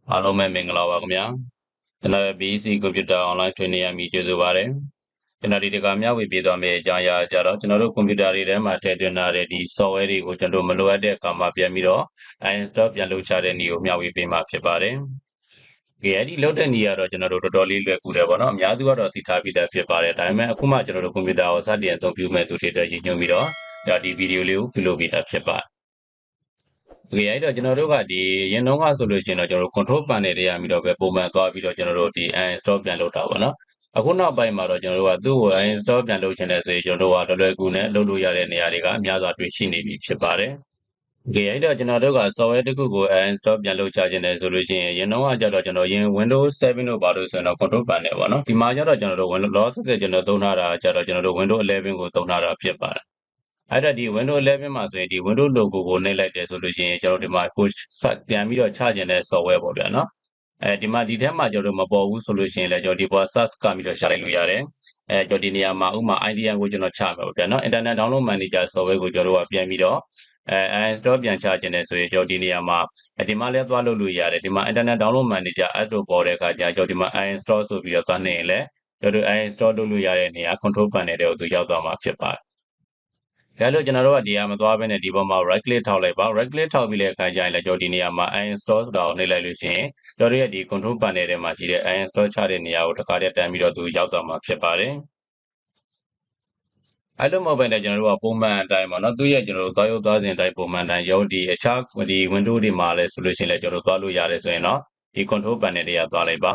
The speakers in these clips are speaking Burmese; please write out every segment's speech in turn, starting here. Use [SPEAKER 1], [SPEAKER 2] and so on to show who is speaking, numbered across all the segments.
[SPEAKER 1] အားလုံးပဲမင်္ဂလာပါခင်ဗျာကျွန်တော် BEC Computer Online Training ရမည်ကျေးဇူးပါတယ်ကျွန်တော်ဒီတခါမျှဝေပေးသွားမယ့်အကြောင်းအရာကြတော့ကျွန်တော်တို့ကွန်ပျူတာတွေထဲမှာထည့်သွင်းထားတဲ့ဒီ software တွေကိုကျွန်တော်တို့မလိုအပ်တဲ့အခါမှာပြန်ပြီးတော့ uninstall ပြန်လုပ်ချတဲ့နည်းကိုမျှဝေပေးမှာဖြစ်ပါတယ်အဲ့ဒီလုပ်တဲ့နည်းကတော့ကျွန်တော်တို့တော်တော်လေးလွယ်ကူတယ်ပေါ့နော်အများစုကတော့သိထားပြီးသားဖြစ်ပါတယ်ဒါပေမဲ့အခုမှကျွန်တော်တို့ကွန်ပျူတာကိုစတင်အသုံးပြုမဲ့သူတွေအတွက်ရည်ညွှန်းပြီးတော့ဒီဗီဒီယိုလေးကိုပြုလုပ်ပေးတာဖြစ်ပါတယ်အဲ့တော့ကျွန်တော်တို့ကဒီရင်တော့ကဆိုလို့ရှိရင်တော့ကျွန်တော်တို့ control panel တွေရပြီးတော့ပဲပုံမှန်သွားပြီးတော့ကျွန်တော်တို့ဒီ uninstall ပြန်လုပ်တာပေါ့နော်အခုနောက်ပိုင်းမှာတော့ကျွန်တော်တို့ကသူ့ကို uninstall ပြန်လုပ်ချင်တဲ့ဆိုရင်ကျွန်တော်တို့ကလွယ်ကူနဲ့လုပ်လို့ရတဲ့နေရာတွေကအများစွာတွေ့ရှိနေပြီဖြစ်ပါတယ်အဲ့တော့ကျွန်တော်တို့က software တစ်ခုကို uninstall ပြန်လုပ်ချခြင်းတယ်ဆိုလို့ရှိရင်ရင်တော့ကကြတော့ကျွန်တော်ရင် Windows 7တို့ပါလို့ဆိုရင်တော့ control panel ပေါ့နော်ဒီမှာကျတော့ကျွန်တော်တို့ Windows 10ကျွန်တော်သုံးထားတာကျတော့ကျွန်တော်တို့ Windows 11ကိုသုံးထားတာဖြစ်ပါတယ်အဲ့တော့ဒီ Windows 11မှာဆိုရင်ဒီ Windows logo ကိုနှိပ်လိုက်တယ်ဆိုလို့ရှိရင်ကျွန်တော်ဒီမှာ push ပြန်ပြီးတော့ချကျင်တဲ့ software ပေါ့ဗျာနော်ဒီမှာဒီထဲမှာကျွန်တော်မပေါ်ဘူးဆိုလို့ရှိရင်လည်းကျွန်တော်ဒီပေါ် search ကပြီးတော့ရှာလိုက်လို့ရတယ်ကျွန်တော်ဒီနေရာမှာဥပမာ IDN ကိုကျွန်တော်ချမယ်ပေါ့ဗျာနော် Internet Download Manager software ကိုကျွန်တော်တို့ကပြန်ပြီးတော့install ပြန်ချကျင်တယ်ဆိုရင်ကျွန်တော်ဒီနေရာမှာဒီမှာလည်းသွားလုပ်လို့ရတယ်ဒီမှာ Internet Download Manager app တို့ပေါ်တဲ့အခါကျကျွန်တော်ဒီမှာ uninstall ဆိုပြီးတော့သွားနေရင်လည်းကျွန်တော်တို့ uninstall လုပ်လို့ရတဲ့နေရာ control panel တွေကိုသူရောက်သွားမှာဖြစ်ပါတယ်ဒါလို့ကျွန်တော်တို့ကဒီဟာမသွားဘဲနဲ့ဒီပေါ်မှာ right click ထောက်လိုက်ပါ right click ထောက်ပြီးတဲ့အခါကျရင်လည်းကျွန်တော်ဒီနေရာမှာ uninstall ဆိုတာကိုနှိပ်လိုက်လို့ရှိရင်ကျွန်တော်ရဲ့ဒီ control panel ထဲမှာရှိတဲ့ uninstall ချတဲ့နေရာကိုတစ်ခါတည်းတန်းပြီးတော့သူရောက်သွားမှာဖြစ်ပါတယ်အဲ့လိုမဟုတ်ဘဲနဲ့ကျွန်တော်တို့ကပုံမှန်အတိုင်းပေါ့နော်သူရဲ့ကျွန်တော်တို့သွားရုပ်သွားစဉ်အတိုင်းပုံမှန်အတိုင်းရုပ်ဒီအခြားဒီ window တွေမှာလည်းဆိုလို့ရှိရင်လည်းကျွန်တော်တို့သွားလို့ရတယ်ဆိုရင်တော့ဒီ control panel တွေကသွားလိုက်ပါ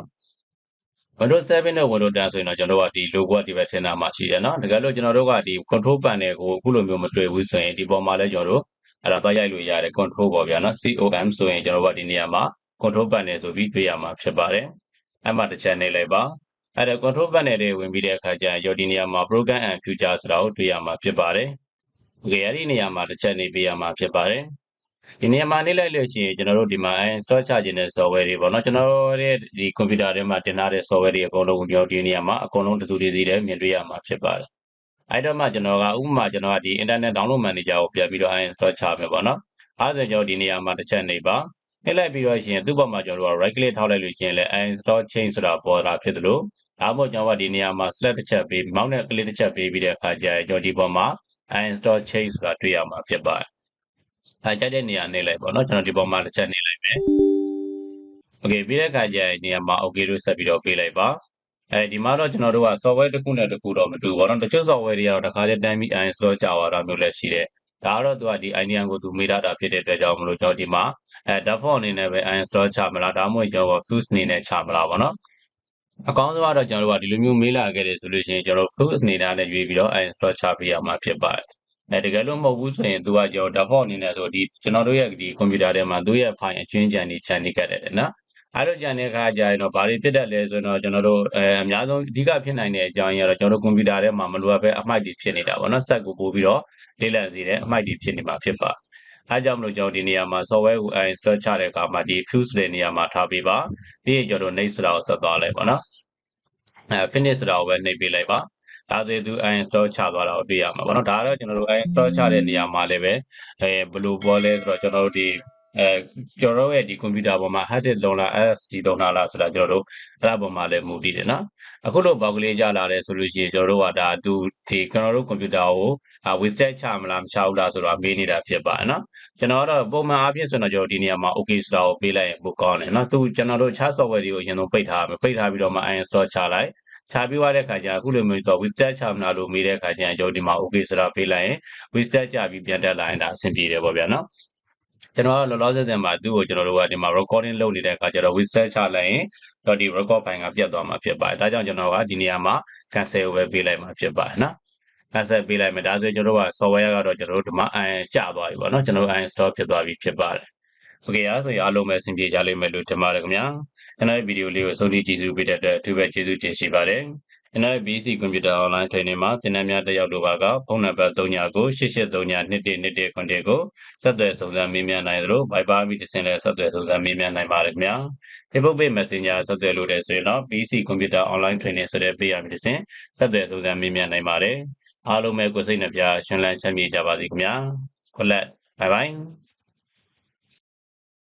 [SPEAKER 1] Windows 7နဲ့ Windows 10ဆိုရင်တော့ကျွန်တော်တို့ကဒီ logo ကဒီဘက်ထင်တာမှရှိတယ်နော်တကယ်လို့ကျွန်တော်တို့ကဒီ control panel ကိုအခုလိုမျိုးမတွေ့ဘူးဆိုရင်ဒီပေါ်မှာလည်းကျွန်တော်တို့အဲ့ဒါသွားရိုက်လို့ရတယ် control ပေါ့ဗျာနော် COM ဆိုရင်ကျွန်တော်တို့ကဒီနေရာမှာ control panel ဆိုပြီးတွေ့ရမှာဖြစ်ပါတယ်အဲ့မှာတစ်ချက်နှိပ်လိုက်ပါအဲ့ဒါ control panel တွေဝင်ပြီးတဲ့အခါကျရင်ဒီနေရာမှာ program and future ဆိုတာကိုတွေ့ရမှာဖြစ်ပါတယ်အဲ့ဒီနေရာမှာတစ်ချက်နှိပ်ပေးရမှာဖြစ်ပါတယ်ဒီနေရာမှာနေလိုက်လို့ရှိရင်ကျွန်တော်တို့ဒီမှာ install ချခြင်းတဲ့ software တွေပေါ့နော်ကျွန်တော်ရဲ့ဒီ computer ထဲမှာတင်ထားတဲ့ software တွေအကုန်လုံးကိုကျွန်တော်ဒီနေရာမှာအကုန်လုံးတူတူတည်တည်မြင်တွေ့ရမှာဖြစ်ပါတယ်အဲ့တော့မှကျွန်တော်ကဥပမာကျွန်တော်ကဒီ internet download manager ကိုပြန်ပြီးတော့ install ချမယ်ပေါ့နော်အဲ့ဒါကြောင့်ဒီနေရာမှာတစ်ချက်နေပါနှိပ်လိုက်ပြီးတော့ရှင်သူ့ဘက်မှာကျွန်တော်တို့က right click ထောက်လိုက်လို့ရှိရင်လည်း install change ဆိုတာပေါ်တာဖြစ်သလိုဒါမှမဟုတ်ကျွန်တော်ကဒီနေရာမှာ select တစ်ချက်ပေးမောင်းတဲ့ကလေးတစ်ချက်ပေးပြီးတဲ့အခါကျရင်ကျွန်တော်ဒီပေါ်မှာ install change ဆိုတာတွေ့ရမှာဖြစ်ပါတယ်ကြိုက်တဲ့နေရာနေလိုက်ပေါ့နော်ကျွန်တော်ဒီပေါ်မှာတစ်ချက်နေလိုက်မယ်โอเคပြီးတဲ့အခါကျရင်နေရာမှာ okay လို့ဆက်ပြီးတော့ပေးလိုက်ပါဒီမှာတော့ကျွန်တော်တို့က software တစ်ခုနဲ့တစ်ခုတော့မတူဘူးเนาะတချို့ software တွေကတော့တစ်ခါတည်းတန်းပြီး uninstall ကြာသွားတာမျိုးလည်းရှိတယ်ဒါကတော့သူကဒီ idea ကိုသူမေးထားတာဖြစ်တဲ့အတွက်ကြောင့်မလို့ကျွန်တော်ဒီမှာdefault အနေနဲ့ပဲ uninstall ချမလားဒါမှမဟုတ်ကျွန်တော် fuse အနေနဲ့ချမလားပေါ့နော်အကောင်းဆုံးကတော့ကျွန်တော်တို့ကဒီလိုမျိုးမေးလာခဲ့တယ်ဆိုလို့ရှိရင်ကျွန်တော် fuse အနေနဲ့ရွေးပြီးတော့ uninstall ချပေးရမှာဖြစ်ပါတယ်တကယ်လို့မဟုတ်ဘူးဆိုရင်သူကကျွန်တော် default အနေနဲ့ဆိုဒီကျွန်တော်တို့ရဲ့ဒီ computer ထဲမှာသူ့ရဲ့ file အကျွင်းကြံနေချန်နေခဲ့တယ်နော်အဲ့လိုကြံတဲ့အခါကျရင်တော့ဘာတွေဖြစ်တတ်လဲဆိုတော့ကျွန်တော်တို့အများဆုံးအဓိကဖြစ်နိုင်တဲ့အကြောင်းရတော့ကျွန်တော်တို့ကွန်ပျူတာထဲမှာမလိုအပ်ပဲအမှိုက်တွေဖြစ်နေတာပေါ့နော်စက်ကိုပို့ပြီးတော့လေးလံစေတဲ့အမှိုက်တွေဖြစ်နေမှာဖြစ်ပါအားကြောင့်မလို့ကျွန်တော်ဒီနေရာမှာ software ကို install ချတဲ့အခါမှာဒီ fuse တဲ့နေရာမှာထားပေးပါပြီးရင်ကျွန်တော် next ဆိုတာကိုဆက်သွားလိုက်ပါနော်finish ဆိုတာကိုပဲနှိပ်ပေးလိုက်ပါဒါဆိုသူ uninstall ချသွားတာကိုတွေ့ရမှာပေါ့နော်ဒါကတော့ကျွန်တော်တို့ uninstall ချတဲ့နေရာမှာလည်းပဲဘယ်လိုပေါ်လဲဆိုတော့ကျွန်တော်တို့ဒီကျွန်တော်တို့ရဲ့ဒီ computer ပေါ်မှာ hard disk လုံးလား SSD လုံးလားဆိုတာကျွန်တော်တို့အဲ့ဒါပေါ်မှာလည်းမူတည်တယ်နော်အခုလိုပေါက်ကလေးကြလာတယ်ဆိုလို့ရှိရင်ကျွန်တော်တို့ကဒါသူဒီကျွန်တော်တို့ computer ကိုwasted ချမလားမချဘူးလားဆိုတော့မေးနေတာဖြစ်ပါတယ်နော်ကျွန်တော်ကတော့ပုံမှန်အားဖြင့်ဆိုတော့ကျွန်တော်ဒီနေရာမှာ okay ဆိုတာကိုပေးလိုက်ရင်ပိုကောင်းတယ်နော်သူကျွန်တော်တို့ chat software တွေကိုအရင်ဆုံးပိတ်ထားမယ်ပိတ်ထားပြီးတော့မှ uninstall ချလိုက်ချပြီးသွားတဲ့ခါကျအခုလိုမျိုးဆို wasted ချမလားလို့မေးတဲ့ခါကျရင်ကျွန်တော်ဒီမှာ okay ဆိုတာပေးလိုက်ရင် wasted ချပြီးပြန်တက်လာရင်ဒါအဆင်ပြေတယ်ပေါ့ဗျာနော်ကျွန်တော်လောလောဆယ်မှာသူ့ကိုကျွန်တော်တို့ကဒီမှာ recording လုပ်နေတဲ့အခါကျတော့ whistle ချလိုက်ရင်တော့ဒီ record file ကပြတ်သွားမှာဖြစ်ပါတယ်ဒါကြောင့်ကျွန်တော်ကဒီနေရာမှာ cancel ကိုပဲပေးလိုက်မှာဖြစ်ပါတယ်နော် cancel ပေးလိုက်မယ်ဒါဆိုကျွန်တော်တို့က software ကတော့ကျွန်တော်တို့ဒီမှာကျသွားပြီပေါ့နော်ကျွန်တော်တို့ uninstall ဖြစ်သွားပြီဖြစ်ပါတယ် okay အားဆိုရင်အားလုံးပဲအဆင်ပြေကြလိမ့်မယ်လို့ထင်ပါတယ်ခင်ဗျာကျွန်တော်ရဲ့ဗီဒီယိုလေးကိုအဆုံးထိကြည့်ရှုပေးတဲ့အတွက်အထူးပဲကျေးဇူးတင်ရှိပါတယ်ကျွန်တော်ရဲ့ BC Computer Online Training မှာသင်တန်းများတက်ရောက်လိုပါကဖုန်းနံပါတ်3998832121ကိုဆက်သွယ်စုံစမ်းမေးမြန်းနိုင်သလို Viber မိတဆင့်လည်းဆက်သွယ်စုံစမ်းမေးမြန်းနိုင်ပါတယ်ခင်ဗျာ Facebook Page Messenger ဆက်သွယ်လို့တဲ့ဆိုရင်တော့ BC Computer Online Training ဆိုတဲ့ page ရမိတဆင့်ဆက်သွယ်စုံစမ်းမေးမြန်းနိုင်ပါတယ်အားလုံးပဲကိုယ်စိတ်နှပြရှင်လန်းချမ်းမြေ့ကြပါစေခင်ဗျာ Good luck bye bye